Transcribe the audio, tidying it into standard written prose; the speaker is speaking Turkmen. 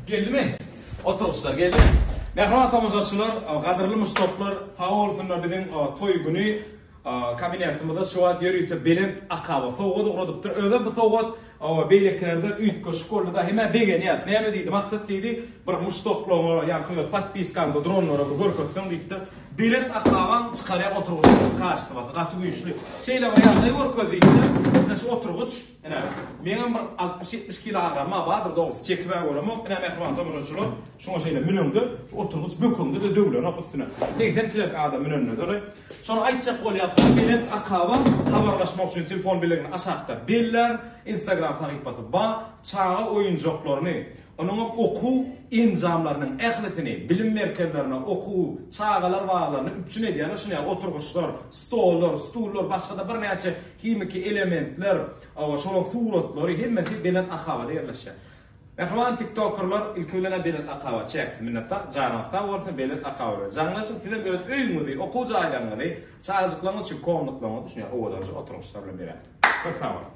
Geldi mi? Oturuşlar geldi. Mehriban tomoshachilar, qadrli mustaqlar, faol filmlarning to'y kuni kabinetimizda shuat yuruvchi Belend Aqaba sovg'at uğradıptır. Öyle bu sovg'at beyliklerden uyutku şkolda hemen begeniyat. Neme deydi? Maksat deydi bir mustaqlar yani ko'ylab подпискanda dronlara görköstem deydi. Belend Aqaban çıkarıp oturuşlar karşıda qatı güçlü. Şeyler var yanında görköz deydi. Nasıl oturuş? Yani benim bir 60-70 kilo ağırma vardır doğrusu çekip ağırma. Yani mehriban tomoshachilar şuna şeyler milyonda şu oturuş bökündü de dövlönüp üstüne. 80 kilo adam milyondadır. Sonra aytsak qolyapti. Belend Aqaba habarlaşmak üçün telefon bilerini aşağıda bellər, Instagram sahifasi ba, çağı oyuncaklarını, onun oku inzamlarının əhlətini, bilim merkezlerine oku, çağalar varlarını üçün ediyorlar. Şuna oturuşlar, stollar, stullar, başka da bir neçe kimiki elementler, şolar suratları hemmeti Belend Aqabada yerleşir. Mehriban TikTokerlar ilkilene Belend Aqaba çekti. Minnettar, canaqta olsun Belend Aqaba. Canlaşıp film böyle öýüňizi, okuw jaýlaryňyzy, çağızıklaryňyz üçin kownuklarynızı düşünýär, o oturuşlar bilen berýär. Bir sağ olun.